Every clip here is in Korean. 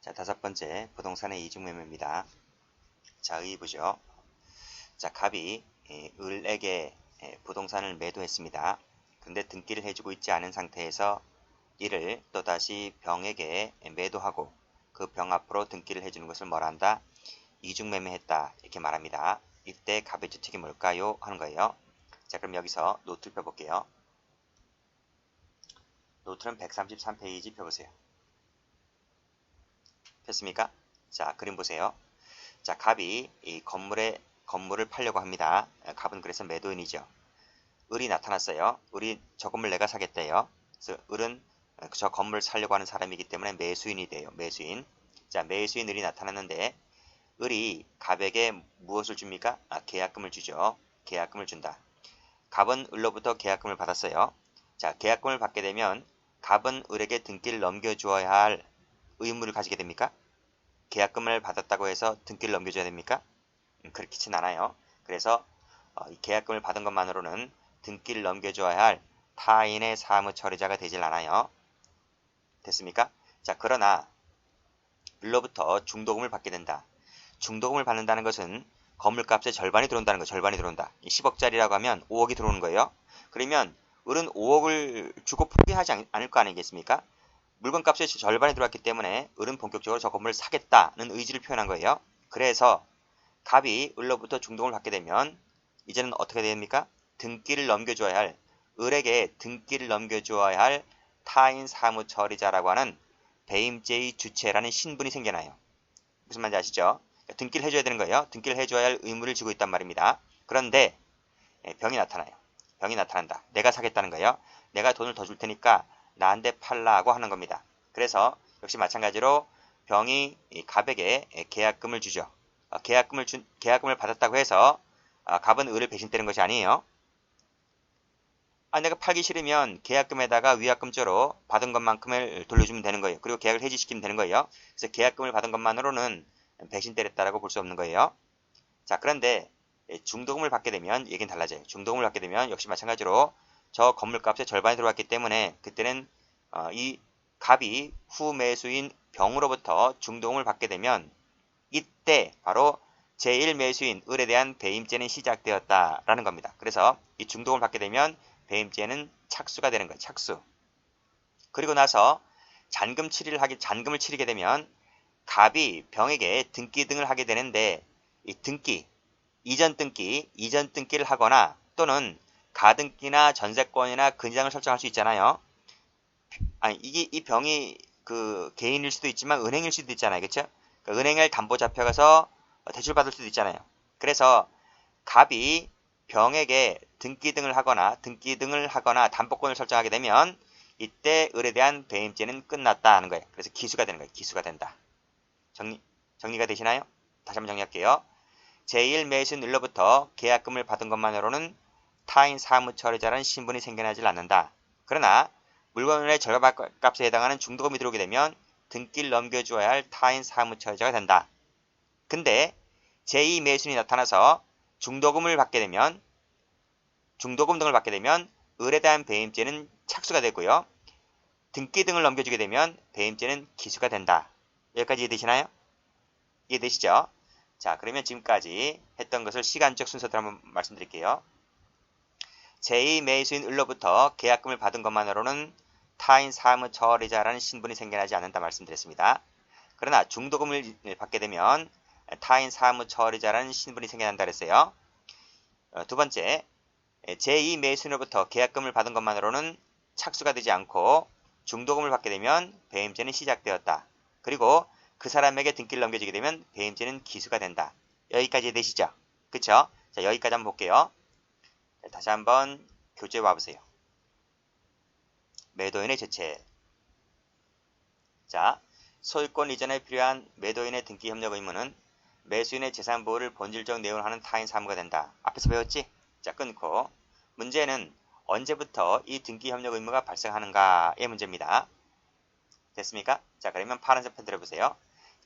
자, 다섯 번째, 부동산의 이중매매입니다. 자, 의의부죠. 자, 갑이 을에게 부동산을 매도했습니다. 근데 등기를 해주고 있지 않은 상태에서 이를 또다시 병에게 매도하고 그 병 앞으로 등기를 해주는 것을 뭐라 한다? 이중매매했다. 이렇게 말합니다. 이때 갑의 주택이 뭘까요? 하는 거예요. 자, 그럼 여기서 노트를 펴볼게요. 노트는 133페이지 펴보세요. 폈습니까? 자, 그림 보세요. 자, 갑이 이 건물을 팔려고 합니다. 갑은 그래서 매도인이죠. 을이 나타났어요. 을이 저 건물 내가 사겠대요. 그래서 을은 저 건물을 사려고 하는 사람이기 때문에 매수인이 돼요. 매수인. 자, 매수인 을이 나타났는데 을이 갑에게 무엇을 줍니까? 계약금을 주죠. 계약금을 준다. 갑은 을로부터 계약금을 받았어요. 자, 계약금을 받게 되면 갑은 을에게 등기를 넘겨주어야 할 의무를 가지게 됩니까? 계약금을 받았다고 해서 등기를 넘겨줘야 됩니까? 그렇지는 않아요. 그래서 이 계약금을 받은 것만으로는 등기를 넘겨줘야 할 타인의 사무 처리자가 되질 않아요. 됐습니까? 자, 그러나 을로부터 중도금을 받게 된다. 중도금을 받는다는 것은 건물값의 절반이 들어온다는 거. 절반이 들어온다. 10억짜리라고 하면 5억이 들어오는 거예요. 그러면 을은 5억을 주고 포기하지 않을 거 아니겠습니까? 물건값의 절반이 들어왔기 때문에 을은 본격적으로 저 건물을 사겠다는 의지를 표현한 거예요. 그래서 갑이 을로부터 중도금을 받게 되면 이제는 어떻게 됩니까? 등기를 넘겨줘야 할, 을에게 등기를 넘겨줘야 할 타인 사무처리자라고 하는 배임죄의 주체라는 신분이 생겨나요. 무슨 말인지 아시죠? 등기를 해줘야 되는 거예요. 등기를 해줘야 할 의무를 지고 있단 말입니다. 그런데 병이 나타나요. 병이 나타난다. 내가 사겠다는 거예요. 내가 돈을 더 줄 테니까 나한테 팔라고 하는 겁니다. 그래서 역시 마찬가지로 병이 갑에게 계약금을 주죠. 계약금을 받았다고 해서 갑은 을을 배신때리는 것이 아니에요. 내가 팔기 싫으면 계약금에다가 위약금죄로 받은 것만큼을 돌려주면 되는 거예요. 그리고 계약을 해지시키면 되는 거예요. 그래서 계약금을 받은 것만으로는 배신 때렸다라고 볼 수 없는 거예요. 자, 그런데 중도금을 받게 되면 얘기는 달라져요. 중도금을 받게 되면 역시 마찬가지로 저 건물값의 절반이 들어왔기 때문에 그때는 이 갑이 후매수인 병으로부터 중도금을 받게 되면 이때 바로 제1매수인 을에 대한 배임죄는 시작되었다라는 겁니다. 그래서 이 중도금을 받게 되면 배임죄는 착수가 되는 거예요. 착수. 그리고 나서 잔금을 치르게 되면 갑이 병에게 등기 등을 하게 되는데 이 등기, 이전 등기를 하거나 또는 가등기나 전세권이나 근저당을 설정할 수 있잖아요. 이 병이 그 개인일 수도 있지만 은행일 수도 있잖아요. 그렇죠? 그러니까 은행을 담보 잡혀가서 대출받을 수도 있잖아요. 그래서 갑이 병에게 등기 등을 하거나 담보권을 설정하게 되면 이때 을에 대한 배임죄는 끝났다 하는 거예요. 그래서 기수가 되는 거예요. 기수가 된다. 정리가 되시나요? 다시 한번 정리할게요. 제1매수인 을로부터 계약금을 받은 것만으로는 타인 사무처리자라는 신분이 생겨나질 않는다. 그러나 물건의 절반값에 해당하는 중도금이 들어오게 되면 등기를 넘겨주어야 할 타인 사무처리자가 된다. 근데 제2매수인이 나타나서 중도금 등을 받게 되면 을에 대한 배임죄는 착수가 되고요. 등기 등을 넘겨주게 되면 배임죄는 기수가 된다. 여기까지 이해되시나요? 이해되시죠? 자, 그러면 지금까지 했던 것을 시간적 순서대로 한번 말씀드릴게요. 제2매수인 을로부터 계약금을 받은 것만으로는 타인 사무처리자라는 신분이 생겨나지 않는다 말씀드렸습니다. 그러나 중도금을 받게 되면 타인 사무처리자라는 신분이 생겨난다 그랬어요. 두 번째, 제2매수인으로부터 계약금을 받은 것만으로는 착수가 되지 않고 중도금을 받게 되면 배임죄는 시작되었다. 그리고 그 사람에게 등기를 넘겨지게 되면 배임죄는 기수가 된다. 여기까지 되시죠? 그쵸? 자, 여기까지 한번 볼게요. 자, 다시 한번 교재 와보세요. 매도인의 죄체. 자, 소유권 이전에 필요한 매도인의 등기 협력 의무는 매수인의 재산 보호를 본질적 내용을 하는 타인 사무가 된다. 앞에서 배웠지? 자, 끊고 문제는 언제부터 이 등기 협력 의무가 발생하는가의 문제입니다. 됐습니까? 자, 그러면 파란색 펜 들어보세요.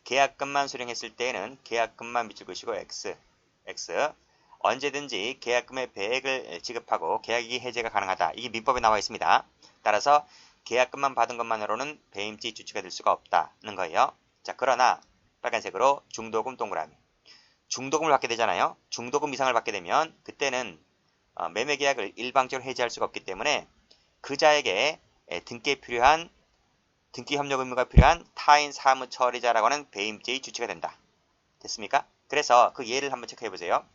계약금만 수령했을 때에는 계약금만 밑줄 그으시고 X. 언제든지 계약금의 배액을 지급하고 계약이익 해제가 가능하다. 이게 민법에 나와 있습니다. 따라서 계약금만 받은 것만으로는 배임죄 주체가 될 수가 없다는 거예요. 자, 그러나 빨간색으로 중도금 동그라미. 중도금을 받게 되잖아요. 중도금 이상을 받게 되면 그때는 매매 계약을 일방적으로 해지할 수가 없기 때문에 그자에게 등기에 필요한 등기 협력 의무가 필요한 타인 사무 처리자라고 하는 배임죄의 주체가 된다. 됐습니까? 그래서 그 예를 한번 체크해 보세요.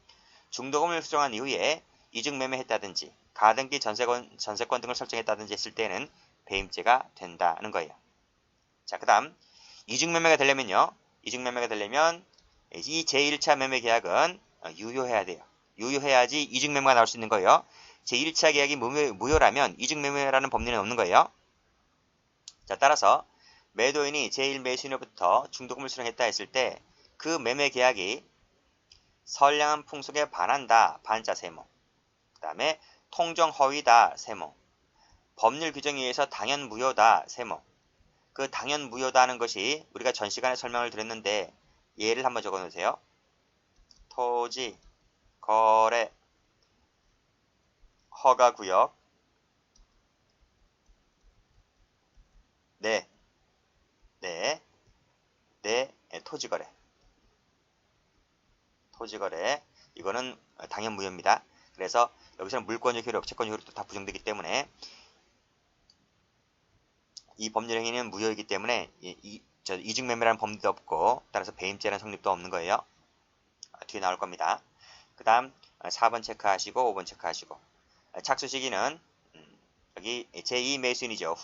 중도금을 수령한 이후에 이중매매했다든지 가등기 전세권 등을 설정했다든지 했을 때는 배임죄가 된다는 거예요. 자, 그 다음 이중매매가 되려면 이 제1차 매매 계약은 유효해야 돼요. 유효해야지 이중매매가 나올 수 있는 거예요. 제1차 계약이 무효라면 이중매매라는 법리는 없는 거예요. 자, 따라서 매도인이 제1매수인으로부터 중도금을 수령했다 했을 때 그 매매 계약이 선량한 풍속에 반한다. 반자 세모. 그 다음에 통정 허위다. 세모. 법률 규정에 의해서 당연 무효다. 세모. 그 당연 무효다는 것이 우리가 전 시간에 설명을 드렸는데 예를 한번 적어 놓으세요. 토지, 거래, 허가구역, 네, 토지거래. 토지거래. 이거는 당연 무효입니다. 그래서 여기서는 물권적 효력, 채권적 효력도 다 부정되기 때문에 이 법률 행위는 무효이기 때문에 이중매매라는 법리도 없고 따라서 배임죄라는 성립도 없는 거예요. 뒤에 나올 겁니다. 그 다음 4번 체크하시고 5번 체크하시고 착수 시기는 여기 제2매수인이죠.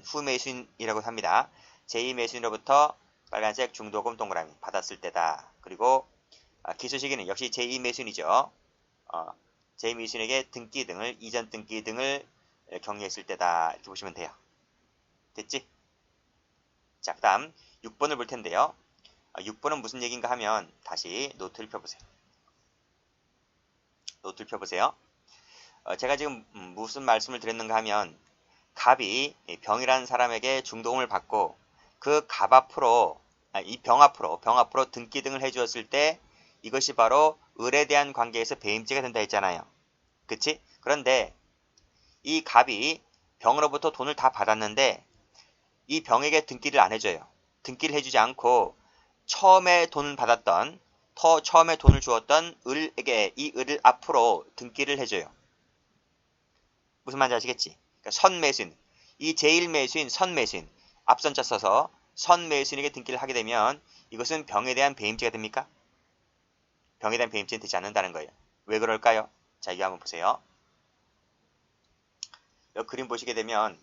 후매수인이라고 합니다. 제2매수인으로부터 빨간색 중도금 동그라미 받았을 때다. 그리고 기수 시기는 역시 제2매수인이죠. 제2매수인에게 등기 등을 이전 등기 등을 경유했을 때다. 이렇게 보시면 돼요. 됐지? 자, 그 다음 6번을 볼 텐데요. 6번은 무슨 얘기인가 하면 다시 노트를 펴보세요. 제가 지금 무슨 말씀을 드렸는가 하면 갑이 병이라는 사람에게 중도금을 받고 그 갑 앞으로 이 병 앞으로 등기 등을 해주었을 때 이것이 바로 을에 대한 관계에서 배임죄가 된다 했잖아요. 그치? 그런데 이 갑이 병으로부터 돈을 다 받았는데 이 병에게 등기를 안 해줘요. 등기를 해주지 않고 처음에 돈을 주었던 을에게 이 을을 앞으로 등기를 해줘요. 무슨 말인지 아시겠지? 그러니까 선매수인, 이 제1매수인 선매수인, 앞선자 써서 선매수인에게 등기를 하게 되면 이것은 병에 대한 배임죄가 됩니까? 병에 대한 배임죄는 되지 않는다는 거예요. 왜 그럴까요? 자, 이거 한번 보세요. 여기 그림 보시게 되면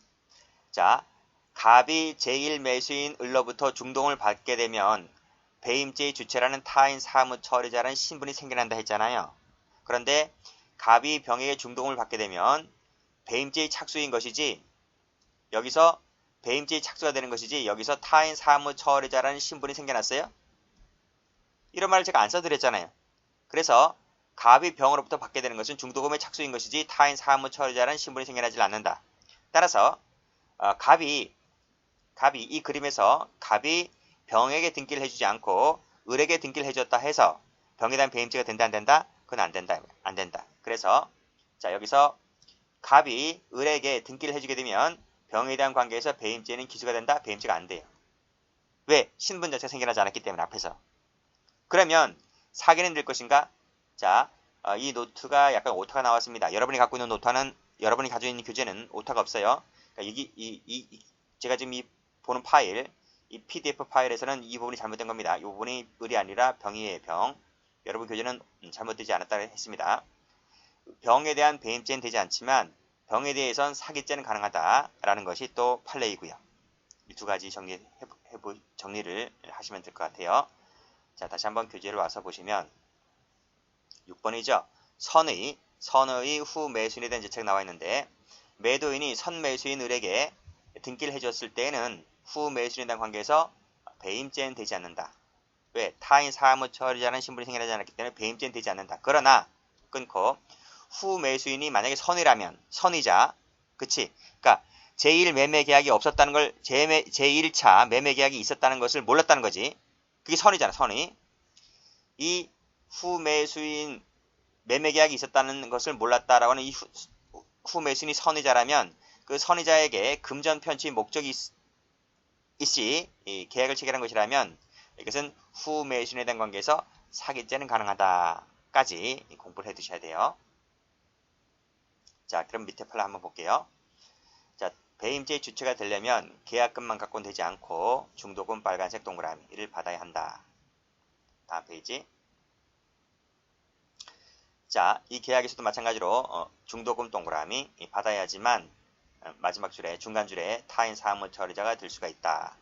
자, 갑이 제1매수인 을로부터 중도금을 받게 되면 배임죄의 주체라는 타인 사무 처리자라는 신분이 생겨난다 했잖아요. 그런데 갑이 병에게 중도금을 받게 되면 배임죄의 착수인 것이지 여기서 배임죄의 착수가 되는 것이지 여기서 타인 사무 처리자라는 신분이 생겨났어요? 이런 말을 제가 안 써드렸잖아요. 그래서 갑이 병으로부터 받게 되는 것은 중도금의 착수인 것이지 타인 사무 처리자라는 신분이 생겨나지 않는다. 따라서 갑이 이 그림에서 갑이 병에게 등기를 해주지 않고 을에게 등기를 해줬다 해서 병에 대한 배임죄가 된다 안 된다? 그건 안 된다. 그래서 자, 여기서 갑이 을에게 등기를 해주게 되면 병에 대한 관계에서 배임죄는 기수가 된다? 배임죄가 안 돼요. 왜? 신분 자체가 생겨나지 않았기 때문에 앞에서. 그러면 사기는 될 것인가? 자, 이 노트가 약간 오타가 나왔습니다. 여러분이 가지고 있는 교재는 오타가 없어요. 그러니까 제가 지금 이 보는 파일, 이 PDF 파일에서는 이 부분이 잘못된 겁니다. 이 부분이 을이 아니라 병이에요. 병. 여러분 교재는 잘못되지 않았다 했습니다. 병에 대한 배임죄는 되지 않지만 병에 대해선 사기죄는 가능하다라는 것이 또 판례이고요. 이 두 가지 정리를 하시면 될 것 같아요. 자, 다시 한번 교재를 와서 보시면 6번이죠. 선의 후 매수인에 대한 제책 나와 있는데 매도인이 선매수인 을에게 등기를 해줬을 때에는 후 매수인에 대한 관계에서 배임죄는 되지 않는다. 왜? 타인 사무 처리자는 신분이 생겨나지 않았기 때문에 배임죄는 되지 않는다. 그러나 끊고 후 매수인이 만약에 선이자 그치? 그러니까 제1 매매 계약이 없었다는 걸 제1차 매매 계약이 있었다는 것을 몰랐다는 거지. 그게 선이잖아. 선이. 이 후 매수인 매매 계약이 있었다는 것을 몰랐다라고 하는 이 후 매수인이 선이자라면 그 선이자에게 금전 편취 목적이 이씨 이 계약을 체결한 것이라면 이것은 후 매수인에 대한 관계에서 사기죄는 가능하다까지 공부를 해두셔야 돼요. 자, 그럼 밑에 판을 한번 볼게요. 자, 배임죄의 주체가 되려면 계약금만 갖고는 되지 않고 중도금 빨간색 동그라미 이를 받아야 한다. 다음 페이지. 자, 이 계약에서도 마찬가지로 중도금 동그라미 받아야지만 마지막 줄에 중간 줄에 타인 사무 처리자가 될 수가 있다.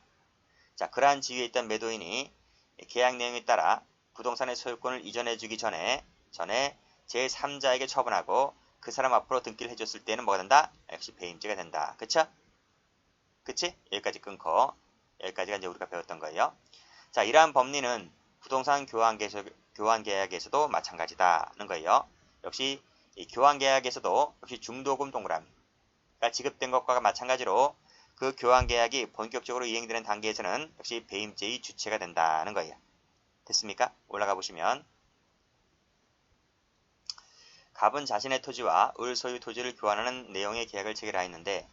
자, 그러한 지위에 있던 매도인이 계약 내용에 따라 부동산의 소유권을 이전해 주기 전에 제3자에게 처분하고 그 사람 앞으로 등기를 해줬을 때는 뭐가 된다? 역시 배임죄가 된다. 그쵸? 그치? 여기까지 끊고 여기까지가 이제 우리가 배웠던 거예요. 자, 이러한 법리는 부동산 교환 계약에서도 마찬가지다는 거예요. 역시 이 교환 계약에서도 역시 중도금 동그라미가 지급된 것과 마찬가지로 그 교환 계약이 본격적으로 이행되는 단계에서는 역시 배임죄의 주체가 된다는 거예요. 됐습니까? 올라가 보시면 갑은 자신의 토지와 을 소유 토지를 교환하는 내용의 계약을 체결하였는데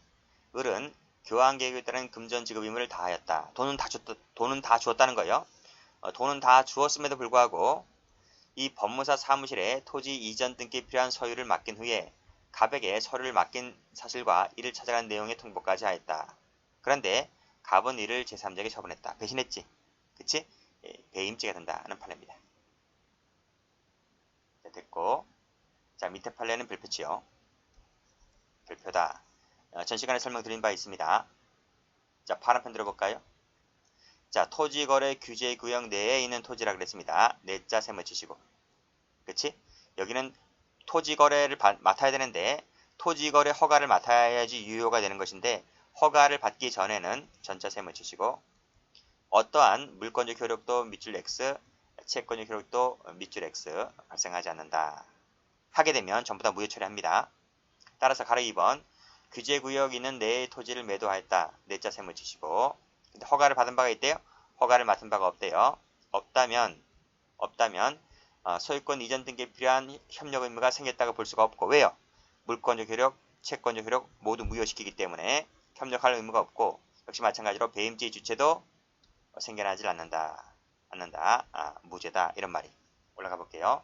을은 교환 계획에 따른 금전 지급 의무를 다하였다. 돈은 다 주었다는 거예요. 돈은 다 주었음에도 불구하고 이 법무사 사무실에 토지 이전 등기에 필요한 서류를 맡긴 후에 갑에게 서류를 맡긴 사실과 이를 찾아가는 내용의 통보까지 하였다. 그런데 갑은 이를 제3자에게 처분했다. 배신했지. 그치? 배임죄가 된다는 판례입니다. 자, 됐고. 자, 밑에 판례는 별표치요. 별표다. 전 시간에 설명드린 바 있습니다. 자, 파란 편 들어볼까요? 자, 토지거래 규제 구역 내에 있는 토지라 그랬습니다. 내자 세모 치시고. 그치? 여기는 토지거래를 맡아야 되는데 토지거래 허가를 맡아야지 유효가 되는 것인데 허가를 받기 전에는 전자 세모 치시고 어떠한 물권적 효력도 밑줄 X, 채권적 효력도 밑줄 X 발생하지 않는다. 하게 되면 전부 다 무효 처리합니다. 따라서 가로 2번 규제구역 있는 내의 토지를 매도하였다. 내자 세모 치시고 근데 허가를 받은 바가 있대요? 허가를 맡은 바가 없대요. 없다면 소유권 이전 등기에 필요한 협력 의무가 생겼다고 볼 수가 없고 왜요? 물권적 효력, 채권적 효력 모두 무효시키기 때문에 협력할 의무가 없고 역시 마찬가지로 배임죄의 주체도 생겨나질 않는다. 무죄다. 이런 말이 올라가 볼게요.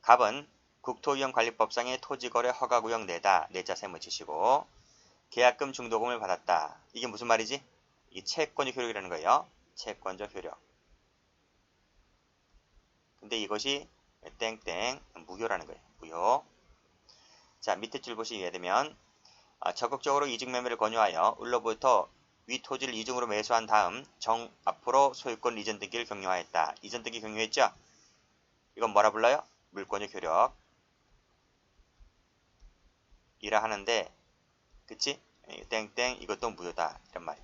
갑은 국토위원관리법상의 토지거래 허가구역 내다. 내자 세모 치시고 계약금 중도금을 받았다. 이게 무슨 말이지? 이게 채권적 효력이라는 거예요. 채권적 효력. 근데 이것이 땡땡 무효라는 거예요. 무효. 자, 밑에 줄 보시게 되면 적극적으로 이직매매를 권유하여 을로부터 위 토지를 이중으로 매수한 다음 앞으로 소유권 이전 등기를 격려하였다. 이전 등기 격려했죠? 이건 뭐라 불러요? 물권적 효력 이라 하는데 그치? 땡땡 이것도 무효다. 이런 말이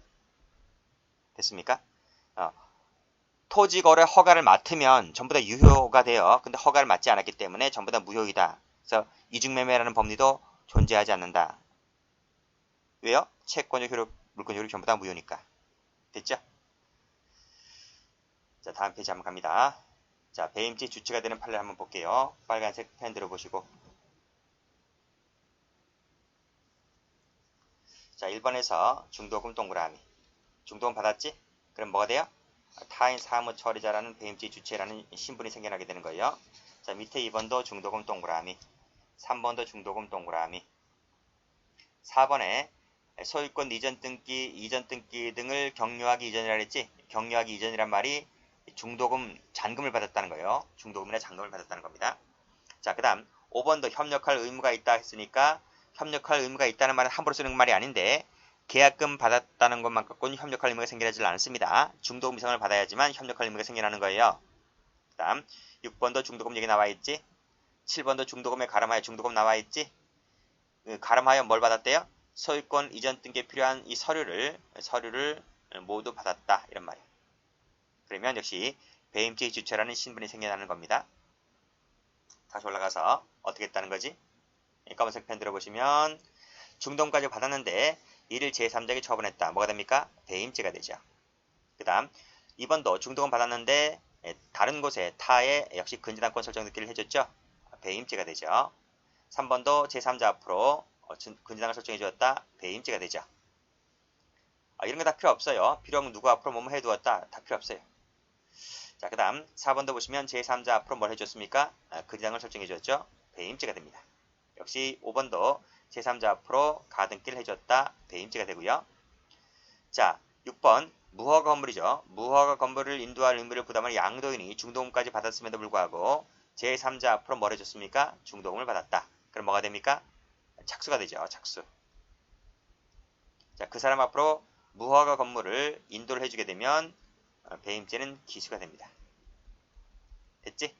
됐습니까? 토지거래 허가를 맡으면 전부 다 유효가 돼요. 근데 허가를 맡지 않았기 때문에 전부 다 무효이다. 그래서 이중매매라는 법리도 존재하지 않는다. 왜요? 채권적 효력, 물권적 효력 전부 다 무효니까. 됐죠? 자, 다음 페이지 한번 갑니다. 자, 배임죄 주체가 되는 판례를 한번 볼게요. 빨간색 펜 들어보시고. 자, 1번에서 중도금 동그라미. 중도금 받았지? 그럼 뭐가 돼요? 타인 사무 처리자라는 배임죄 주체라는 신분이 생겨나게 되는 거예요. 자, 밑에 2번도 중도금 동그라미. 3번도 중도금 동그라미. 4번에 소유권 이전 등기 등을 격려하기 이전이라 했지? 격려하기 이전이란 말이 중도금 잔금을 받았다는 거예요. 중도금이나 잔금을 받았다는 겁니다. 자, 그 다음 5번도 협력할 의무가 있다 했으니까 협력할 의무가 있다는 말은 함부로 쓰는 말이 아닌데 계약금 받았다는 것만 갖고는 협력할 의무가 생겨나지 않습니다. 중도금 이상을 받아야지만 협력할 의무가 생겨나는 거예요. 그 다음 6번도 중도금 얘기 나와 있지? 7번도 중도금에 가름하여 중도금 나와 있지? 가름하여 뭘 받았대요? 소유권 이전 등기에 필요한 이 서류를 모두 받았다. 이런 말이에요. 그러면 역시 배임죄의 주체라는 신분이 생겨나는 겁니다. 다시 올라가서 어떻게 했다는 거지? 검은색 펜 들어보시면 중도금까지 받았는데 이를 제3자에게 처분했다. 뭐가 됩니까? 배임죄가 되죠. 그 다음 2번도 중도금 받았는데 다른 곳에 타에 역시 근저당권 설정 등기를 해줬죠. 배임죄가 되죠. 3번도 제3자 앞으로 근저당을 설정해 주었다. 배임죄가 되죠. 이런 거 다 필요 없어요. 필요 없는 누구 앞으로 뭐뭐 해두었다. 다 필요 없어요. 자, 그 다음 4번도 보시면 제3자 앞으로 뭘 해줬습니까? 그 대상을 설정해줬죠. 배임죄가 됩니다. 역시 5번도 제3자 앞으로 가등기를 해줬다. 배임죄가 되고요. 자, 6번 무허가 건물이죠. 무허가 건물을 인도할 의무를 부담하는 양도인이 중도금까지 받았음에도 불구하고 제3자 앞으로 뭘 해줬습니까? 중도금을 받았다. 그럼 뭐가 됩니까? 착수가 되죠. 착수. 자, 그 사람 앞으로 무허가 건물을 인도를 해주게 되면 배임죄는 기수가 됩니다. 됐지?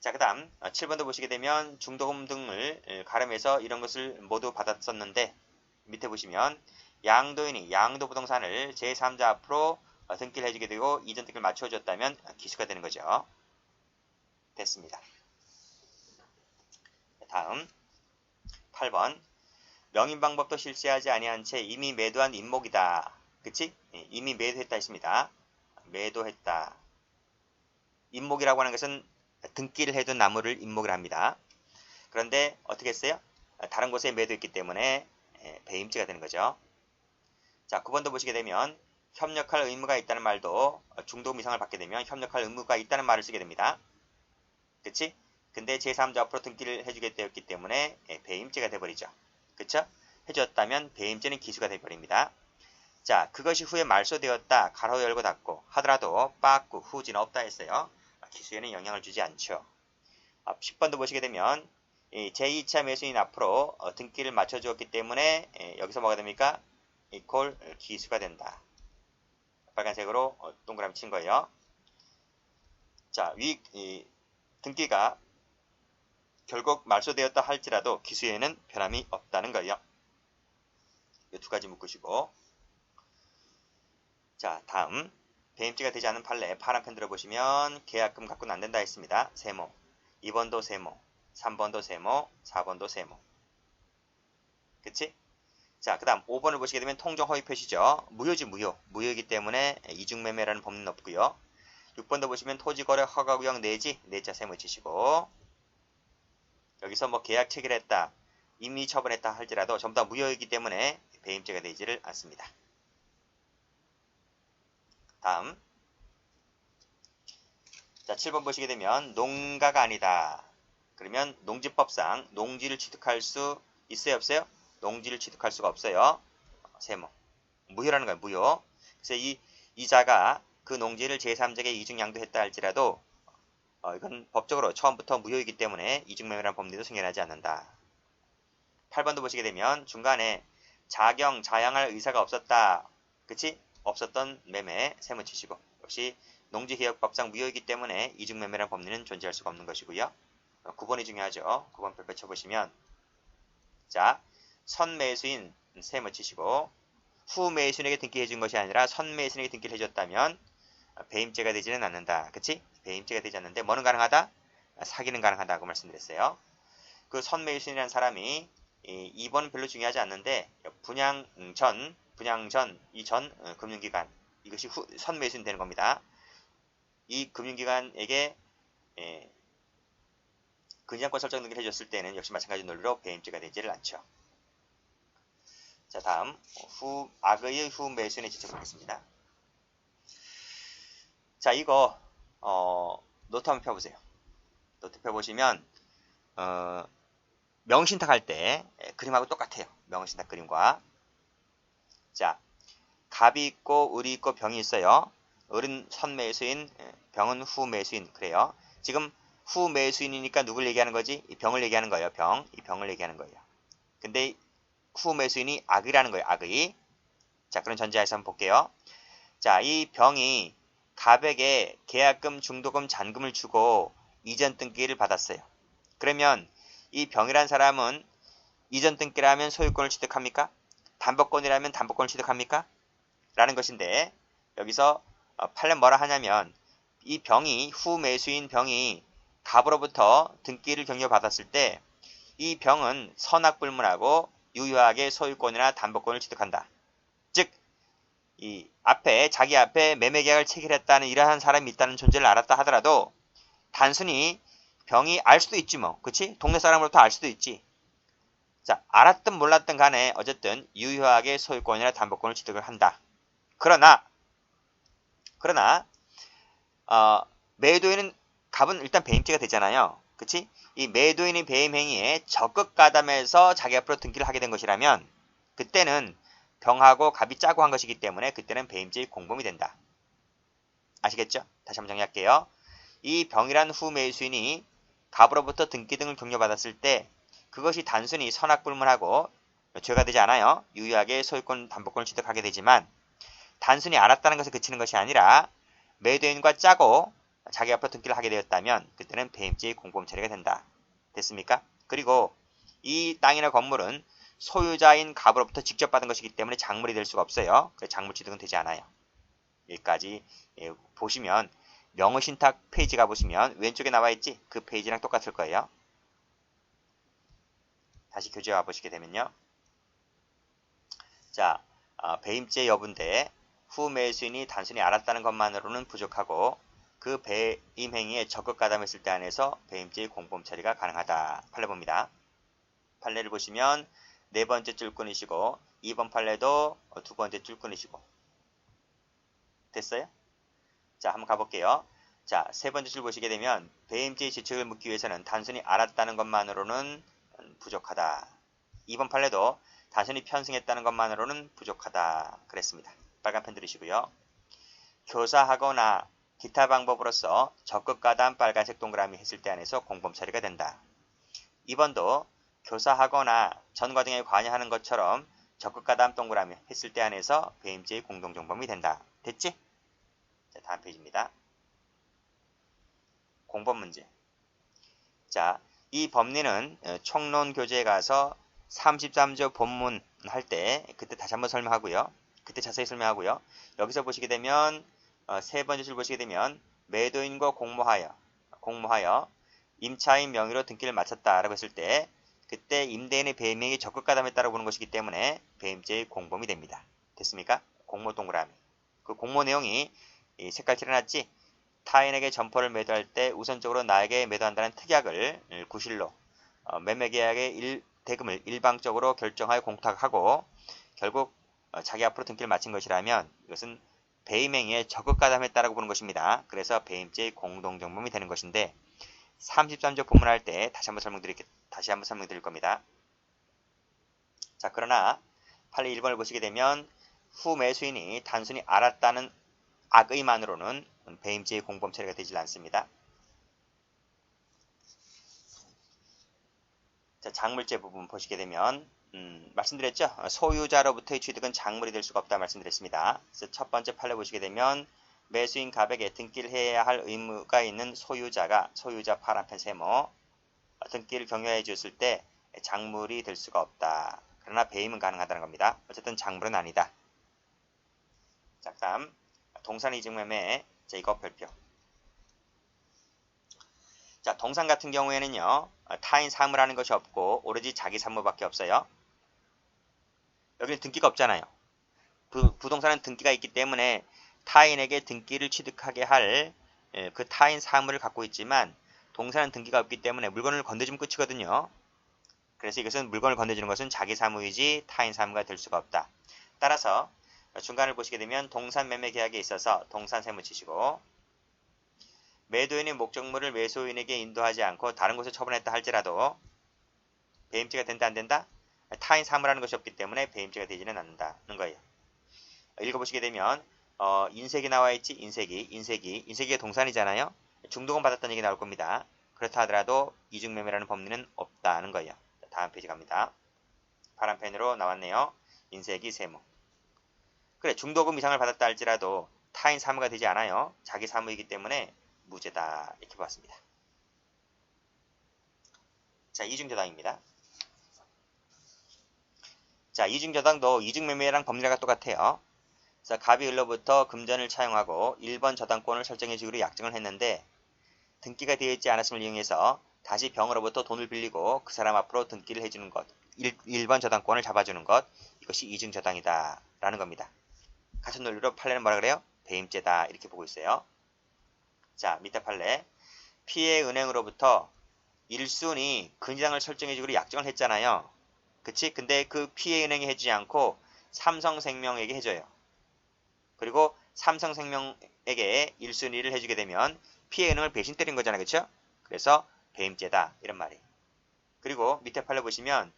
자, 그 다음 7번도 보시게 되면 중도금 등을 가름해서 이런 것을 모두 받았었는데 밑에 보시면 양도인이 양도부동산을 제3자 앞으로 등기를 해주게 되고 이전 등기를 맞춰줬다면 기수가 되는 거죠. 됐습니다. 다음 8번 명인 방법도 실시하지 아니한 채 이미 매도한 임목이다. 그치? 이미 매도했다 했습니다. 매도했다. 임목이라고 하는 것은 등기를 해둔 나무를 임목이라 합니다. 그런데 어떻게 했어요? 다른 곳에 매도했기 때문에 배임죄가 되는 거죠. 자, 9번도 보시게 되면 협력할 의무가 있다는 말도 중도금 이상을 받게 되면 협력할 의무가 있다는 말을 쓰게 됩니다. 그치? 근데 제3자 앞으로 등기를 해주게 되었기 때문에 배임죄가 돼버리죠. 그쵸? 해줬다면 배임죄는 기수가 돼버립니다. 자, 그것이 후에 말소되었다. 가로 열고 닫고 하더라도 빠꾸 후지는 없다 했어요. 기수에는 영향을 주지 않죠. 10번도 보시게 되면 제2차 매수인 앞으로 등기를 맞춰주었기 때문에 여기서 뭐가 됩니까? 이퀄 기수가 된다. 빨간색으로 동그라미 친 거예요. 자, 등기가 결국 말소되었다 할지라도 기수에는 변함이 없다는 거예요. 이 두 가지 묶으시고. 자, 다음 배임죄가 되지 않은 판례 파란 펜 들어보시면 계약금 갖고는 안 된다 했습니다. 세모. 2번도 세모. 3번도 세모. 4번도 세모. 그치? 자, 그 다음 5번을 보시게 되면 통정 허위 표시죠. 무효지 무효. 무효이기 때문에 이중매매라는 법률은 없고요. 6번도 보시면 토지거래 허가구역 내지 내자 세모 치시고 여기서 뭐 계약 체결했다. 임의 처분했다 할지라도 전부 다 무효이기 때문에 배임죄가 되지를 않습니다. 다음 자 7번 보시게 되면 농가가 아니다. 그러면 농지법상 농지를 취득할 수 있어요 없어요? 농지를 취득할 수가 없어요. 세모. 무효라는 거예요. 무효. 그래서 이 이자가 그 농지를 제3자에게 이중양도했다 할지라도 이건 법적으로 처음부터 무효이기 때문에 이중매매라는 법리도 승인하지 않는다. 8번도 보시게 되면 중간에 자경, 자양할 의사가 없었다. 그치? 없었던 매매 세모 치시고 역시 농지개혁법상 무효이기 때문에 이중매매라는 법리는 존재할 수가 없는 것이고요. 9번이 중요하죠. 9번 펼 쳐보시면 자, 선매수인 세모 치시고 후매수인에게 등기해 준 것이 아니라 선매수인에게 등기를 해줬다면 배임죄가 되지는 않는다. 그치? 배임죄가 되지 않는데 뭐는 가능하다? 사기는 가능하다고 말씀드렸어요. 그 선매수인이라는 사람이 2번 별로 중요하지 않는데 분양 전 이 전 금융기관 이것이 선매수인 되는 겁니다. 이 금융기관에게 근저당권 설정 등기를 해줬을 때는 역시 마찬가지 논리로 배임죄가 되지를 않죠. 자, 다음 악의 후매수인에 지쳐보겠습니다. 자, 이거 노트 한번 펴보세요. 노트 펴보시면 명신탁 할 때 그림하고 똑같아요. 명신탁 그림과. 자, 갑이 있고 을이 있고 병이 있어요. 을은 선매수인, 병은 후매수인. 그래요. 지금 후매수인이니까 누굴 얘기하는 거지? 이 병을 얘기하는 거예요. 이 병을 얘기하는 거예요. 근데 후매수인이 악의라는 거예요. 악의. 자, 그런 전제하에서 한번 볼게요. 자, 이 병이 갑에게 계약금, 중도금, 잔금을 주고 이전 등기를 받았어요. 그러면 이 병이란 사람은 이전 등기라면 소유권을 취득합니까? 담보권이라면 담보권을 취득합니까? 라는 것인데 여기서 판례 뭐라 하냐면 이 병이 후매수인 병이 갑으로부터 등기를 경려받았을 때 이 병은 선악불문하고 유효하게 소유권이나 담보권을 취득한다. 즉 이 앞에 자기 앞에 매매계약을 체결했다는 이러한 사람이 있다는 존재를 알았다 하더라도 단순히 병이 알 수도 있지 뭐. 그치? 동네 사람으로부터 알 수도 있지. 자, 알았든 몰랐든 간에 어쨌든 유효하게 소유권이나 담보권을 취득을 한다. 그러나 매도인은 갑은 일단 배임죄가 되잖아요. 그치? 이 매도인의 배임 행위에 적극 가담해서 자기 앞으로 등기를 하게 된 것이라면 그때는 병하고 갑이 짜고 한 것이기 때문에 그때는 배임죄의 공범이 된다. 아시겠죠? 다시 한번 정리할게요. 이 병이란 후 매수인이 갑으로부터 등기 등을 격려받았을 때 그것이 단순히 선악불문하고 죄가 되지 않아요. 유효하게 소유권 담보권을 취득하게 되지만 단순히 알았다는 것에 그치는 것이 아니라 매도인과 짜고 자기 앞으로 등기를 하게 되었다면 그때는 배임죄의 공범 처리가 된다. 됐습니까? 그리고 이 땅이나 건물은 소유자인 갑으로부터 직접 받은 것이기 때문에 작물이 될 수가 없어요. 그래서 작물 취득은 되지 않아요. 여기까지 보시면 명의신탁 페이지 가보시면 왼쪽에 나와있지? 그 페이지랑 똑같을 거예요. 다시 교재 와보시게 되면요. 자, 배임죄 여부인데 후 매수인이 단순히 알았다는 것만으로는 부족하고 그 배임 행위에 적극 가담했을 때 안에서 배임죄의 공범 처리가 가능하다. 판례 봅니다. 판례를 보시면 네 번째 줄권이시고 2번 판례도 두 번째 줄권이시고 됐어요? 자, 한번 가볼게요. 자, 세 번째 줄 보시게 되면 배임죄의 지책을 묻기 위해서는 단순히 알았다는 것만으로는 부족하다. 2번 판례도 단순히 편승했다는 것만으로는 부족하다. 그랬습니다. 빨간 펜 들으시고요. 교사하거나 기타 방법으로서 적극 가담 빨간색 동그라미 했을 때 안에서 공범 처리가 된다. 2번도 교사하거나 전 과정에 관여하는 것처럼 적극 가담 동그라미 했을 때 안에서 배임죄의 공동정범이 된다. 됐지? 자, 다음 페이지입니다. 공범 문제. 자, 이 법리는 총론 교재에 가서 33조 본문 할 때 그때 다시 한번 설명하고요. 그때 자세히 설명하고요. 여기서 보시게 되면 세 번째 줄 보시게 되면 매도인과 공모하여 임차인 명의로 등기를 마쳤다라고 했을 때 그때 임대인의 배임행위 적극 가담했다라고 보는 것이기 때문에 배임죄의 공범이 됩니다. 됐습니까? 공모 동그라미. 그 공모 내용이 이 색깔 칠해놨지? 타인에게 점포를 매도할 때 우선적으로 나에게 매도한다는 특약을 구실로 매매계약의 대금을 일방적으로 결정하여 공탁하고 결국 자기 앞으로 등기를 마친 것이라면 이것은 배임행위에 적극 가담했다라고 보는 것입니다. 그래서 배임죄의 공동정범이 되는 것인데 33조 본문할 때 다시 한번 설명드릴 겁니다. 자, 그러나 판례 1번을 보시게 되면 후 매수인이 단순히 알았다는 악의만으로는 배임죄의 공범 처리가 되질 않습니다. 자, 작물죄 부분 보시게 되면 말씀드렸죠. 소유자로부터의 취득은 작물이 될 수가 없다 말씀드렸습니다. 그래서 첫 번째 판례 보시게 되면 매수인 갑에게 등기를 해야 할 의무가 있는 소유자 파란펜 세모 등기를 격려해 줬을 때 작물이 될 수가 없다. 그러나 배임은 가능하다는 겁니다. 어쨌든 작물은 아니다. 자, 다음 동산 이중매매 제2거 별표. 자, 동산 같은 경우에는요. 타인 사무라는 것이 없고 오로지 자기 사무밖에 없어요. 여기는 등기가 없잖아요. 부동산은 등기가 있기 때문에 타인에게 등기를 취득하게 할 그 타인 사무를 갖고 있지만 동산은 등기가 없기 때문에 물건을 건네주면 끝이거든요. 그래서 이것은 물건을 건네주는 것은 자기 사무이지 타인 사무가 될 수가 없다. 따라서 중간을 보시게 되면 동산 매매 계약에 있어서 동산 세무 치시고 매도인의 목적물을 매수인에게 인도하지 않고 다른 곳에 처분했다 할지라도 배임죄가 된다 안 된다? 타인 사무라는 것이 없기 때문에 배임죄가 되지는 않는다는 거예요. 읽어보시게 되면 인색이 나와있지. 인색이가 동산이잖아요. 중도금 받았다는 얘기 나올 겁니다. 그렇다 하더라도 이중매매라는 법리는 없다는 거예요. 다음 페이지 갑니다. 파란 펜으로 나왔네요. 인색이 세무. 그래, 중도금 이상을 받았다 할지라도 타인 사무가 되지 않아요. 자기 사무이기 때문에 무죄다. 이렇게 봤습니다. 자, 이중저당입니다. 자, 이중저당도 이중매매랑 법리가 똑같아요. 자, 갑이 을로부터 금전을 차용하고 1번 저당권을 설정해주기로 약정을 했는데 등기가 되어 있지 않았음을 이용해서 다시 병으로부터 돈을 빌리고 그 사람 앞으로 등기를 해주는 것, 1번 저당권을 잡아주는 것, 이것이 이중저당이다 라는 겁니다. 같은 논리로 판례는 뭐라 그래요? 배임죄다 이렇게 보고 있어요. 자, 밑에 판례. 피해 은행으로부터 1순위 근저당을 설정해주기로 약정을 했잖아요. 그치? 근데 그 P은행이 해주지 않고 삼성생명에게 해줘요. 그리고 삼성생명에게 1순위를 해주게 되면 P은행을 배신 때린 거잖아요. 그쵸? 그래서 배임죄다. 이런 말이에요. 그리고 밑에 팔려 보시면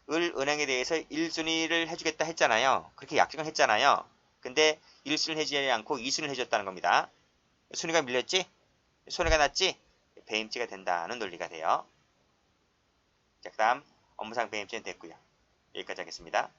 은행에 대해서 1순위를 해주겠다 했잖아요. 그렇게 약정을 했잖아요. 근데 1순위를 해주지 않고 2순위를 해줬다는 겁니다. 순위가 밀렸지? 손해가 났지? 배임죄가 된다는 논리가 돼요. 자, 그 다음 업무상 배임죄는 됐고요. 여기까지 하겠습니다.